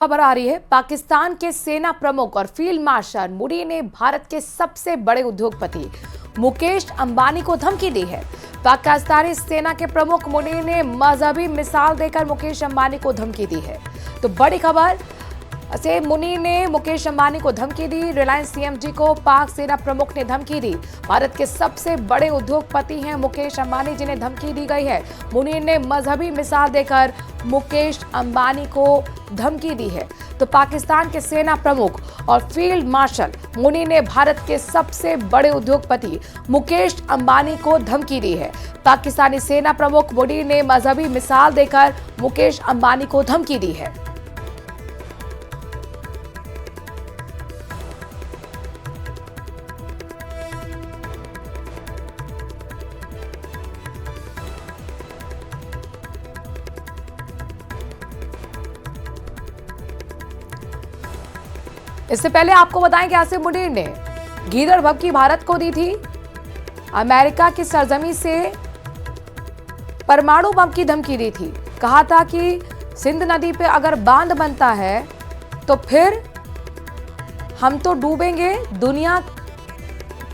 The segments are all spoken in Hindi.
खबर आ रही है। पाकिस्तान के सेना प्रमुख और फील्ड मार्शल मुनी ने भारत के सबसे बड़े उद्योगपति मुकेश अंबानी को धमकी दी है। पाकिस्तानी सेना के प्रमुख मुनी ने मजहबी मिसाल देकर मुकेश अंबानी को धमकी दी है। तो बड़ी खबर से मुनी ने मुकेश अंबानी को धमकी दी। रिलायंस सीएमजी को पाक सेना प्रमुख ने धमकी दी। भारत के सबसे बड़े उद्योगपति हैं मुकेश अंबानी, जिन्हें धमकी दी गई है। मुनी ने मजहबी मिसाल देकर मुकेश अंबानी को धमकी दी है। तो पाकिस्तान के सेना प्रमुख और फील्ड मार्शल मुनी ने भारत के सबसे बड़े उद्योगपति मुकेश अंबानी को धमकी दी है। पाकिस्तानी सेना प्रमुख मुनी ने मजहबी मिसाल देकर मुकेश अंबानी को धमकी दी है। इससे पहले आपको बताएं कि आसिम मुनीर ने गीदड़ भभकी भारत को दी थी। अमेरिका की सरजमी से परमाणु बम की धमकी दी थी। कहा था कि सिंध नदी पे अगर बांध बनता है तो फिर हम तो डूबेंगे, दुनिया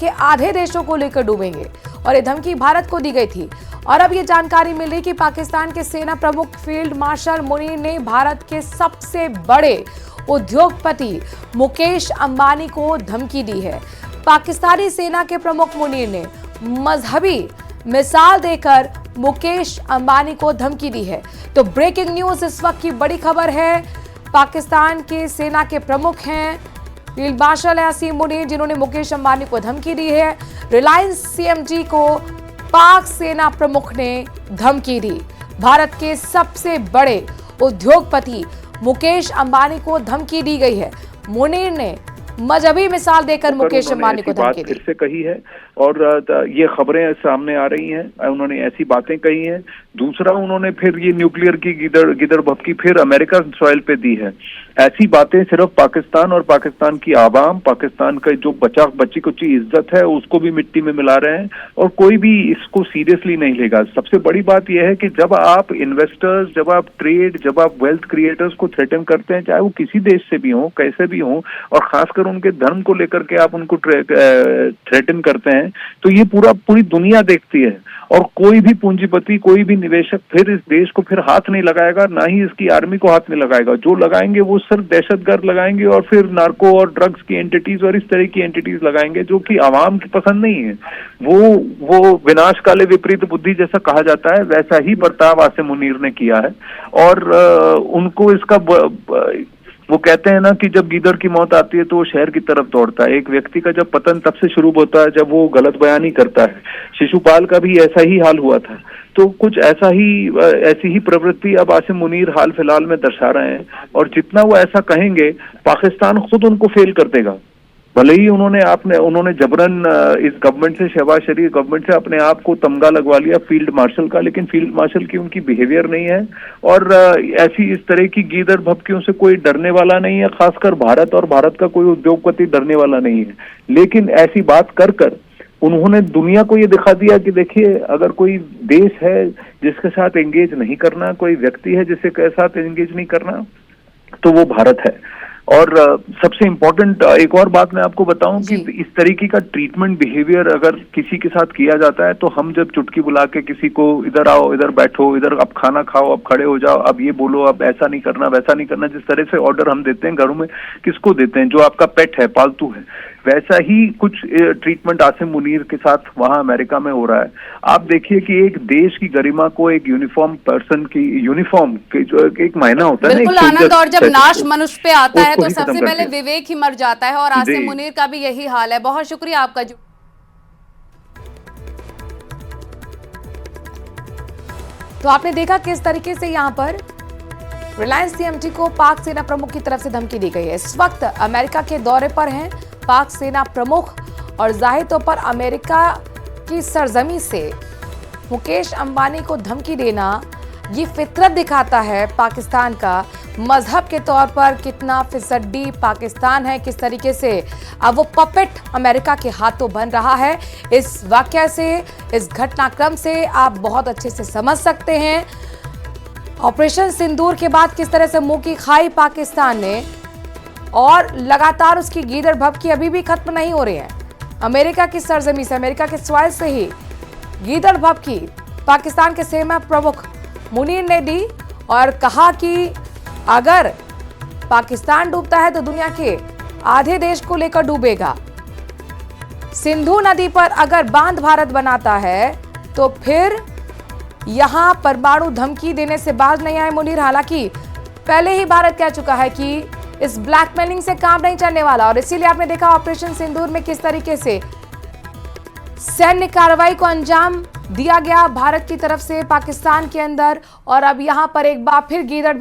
के आधे देशों को लेकर डूबेंगे। और ये धमकी भारत को दी गई थी। और अब ये जानकारी मिल रही कि पाकिस्तान के सेना प्रमुख फील्ड मार्शल मुनीर ने भारत के सबसे बड़े उद्योगपति मुकेश अंबानी को धमकी दी है। पाकिस्तानी सेना के प्रमुख मुनीर ने मजहबी मिसाल देकर मुकेश अंबानी को धमकी दी है। तो ब्रेकिंग न्यूज इस वक्त की बड़ी खबर है। पाकिस्तान के सेना के प्रमुख हैं फील्ड मार्शल आसिम मुनीर, जिन्होंने मुकेश अंबानी को धमकी दी है। रिलायंस सीएमजी को पाक सेना प्रमुख ने धमकी दी। भारत के सबसे बड़े उद्योगपति मुकेश अंबानी को धमकी दी गई है। मुनीर ने मजहबी मिसाल देकर मुकेश अंबानी को धमकी दी। फिर से कही है और ये खबरें सामने आ रही हैं, उन्होंने ऐसी बातें कही हैं। दूसरा, उन्होंने फिर ये न्यूक्लियर की गिदड़ भभकी फिर अमेरिका सॉइल पे दी है। ऐसी बातें सिर्फ पाकिस्तान और पाकिस्तान की आवाम, पाकिस्तान का जो बच्ची कुची इज्जत है उसको भी मिट्टी में मिला रहे हैं और कोई भी इसको सीरियसली नहीं लेगा। सबसे बड़ी बात यह है कि जब आप इन्वेस्टर्स, जब आप ट्रेड, जब आप वेल्थ क्रिएटर्स को थ्रेटन करते हैं, चाहे वो किसी देश से भी हो, कैसे भी हो, और खासकर उनके धर्म को लेकर के आप उनको थ्रेटन करते हैं, तो ये पूरी दुनिया देखती है। और कोई भी पूंजीपति, कोई भी निवेशक फिर इस देश को फिर हाथ नहीं लगाएगा, ना ही इसकी आर्मी को हाथ में लगाएगा। जो लगाएंगे वो सिर्फ दहशतगर्द लगाएंगे और फिर नार्को और ड्रग्स की एंटिटीज और इस तरह की एंटिटीज लगाएंगे जो कि आवाम की पसंद नहीं है। वो विनाश काले विपरीत बुद्धि जैसा कहा जाता है, वैसा ही बर्ताव आसिम मुनीर ने किया है। और उनको इसका वो कहते हैं ना कि जब गीदड़ की मौत आती है तो वो शहर की तरफ दौड़ता है। एक व्यक्ति का जब पतन तब से शुरू होता है जब वो गलत बयानी करता है। शिशुपाल का भी ऐसा ही हाल हुआ था। तो कुछ ऐसी ही प्रवृत्ति अब आसिम मुनीर हाल फिलहाल में दर्शा रहे हैं। और जितना वो ऐसा कहेंगे, पाकिस्तान खुद उनको फेल कर देगा। भले ही उन्होंने जबरन इस गवर्नमेंट से, शहबाज शरीफ गवर्नमेंट से अपने आप को तमगा लगवा लिया फील्ड मार्शल का, लेकिन फील्ड मार्शल की उनकी बिहेवियर नहीं है। और ऐसी इस तरह की गीदड़ भभकियों से कोई डरने वाला नहीं है, खासकर भारत, और भारत का कोई उद्योगपति डरने वाला नहीं है। लेकिन ऐसी बात कर उन्होंने दुनिया को ये दिखा दिया कि देखिए, अगर कोई देश है जिसके साथ एंगेज नहीं करना, कोई व्यक्ति है जिसके साथ एंगेज नहीं करना, तो वो भारत है। और सबसे इम्पोर्टेंट एक और बात मैं आपको बताऊं कि इस तरीके का ट्रीटमेंट, बिहेवियर अगर किसी के साथ किया जाता है तो हम जब चुटकी बुला के किसी को इधर आओ, इधर बैठो, इधर अब खाना खाओ, अब खड़े हो जाओ, अब ये बोलो, अब ऐसा नहीं करना, वैसा नहीं करना, जिस तरह से ऑर्डर हम देते हैं घरों में, किसको देते हैं? जो आपका पेट है, पालतू है। वैसा ही कुछ ट्रीटमेंट आसिम मुनीर के साथ वहां अमेरिका में हो रहा है। आप देखिए कि एक देश की गरिमा को एक यूनिफॉर्म पर्सन की, यूनिफॉर्म के जो एक मायना होता है ना, बिल्कुल आनंद, और जब नाश मनुष्य पे आता है तो सबसे पहले विवेक ही मर जाता है। और आसिम मुनीर का भी यही हाल है। बहुत शुक्रिया आपका। तो आपने देखा किस तरीके से यहाँ पर रिलायंस सीएमजी को पाक सेना प्रमुख की तरफ से धमकी दी गई है। इस वक्त अमेरिका के दौरे पर हैं पाक सेना प्रमुख, और जाहिर तौर पर अमेरिका की सरजमी से मुकेश अंबानी को धमकी देना ये फितरत दिखाता है पाकिस्तान का। मजहब के तौर पर कितना फिसड्डी पाकिस्तान है, किस तरीके से अब वो पपेट अमेरिका के हाथों बन रहा है। इस वाकया से, इस घटनाक्रम से आप बहुत अच्छे से समझ सकते हैं ऑपरेशन सिंदूर के बाद किस तरह से मुंह की खाई पाकिस्तान ने, और लगातार उसकी गीदड़ भभकी अभी भी खत्म नहीं हो रही है। अमेरिका की सरजमी से, अमेरिका के सॉइल से ही गीदड़ भभकी पाकिस्तान के सेना प्रमुख मुनीर ने दी और कहा कि अगर पाकिस्तान डूबता है तो दुनिया के आधे देश को लेकर डूबेगा। सिंधु नदी पर अगर बांध भारत बनाता है तो फिर यहां परमाणु धमकी देने से बाज नहीं आए मुनीर। हालांकि पहले ही भारत कह चुका है कि इस ब्लैकमेलिंग से काम नहीं चलने वाला, और इसीलिए आपने देखा ऑपरेशन सिंदूर में किस तरीके से सैन्य कार्रवाई को अंजाम दिया गया भारत की तरफ से पाकिस्तान के अंदर, और अब यहां पर एक बार फिर गीदड़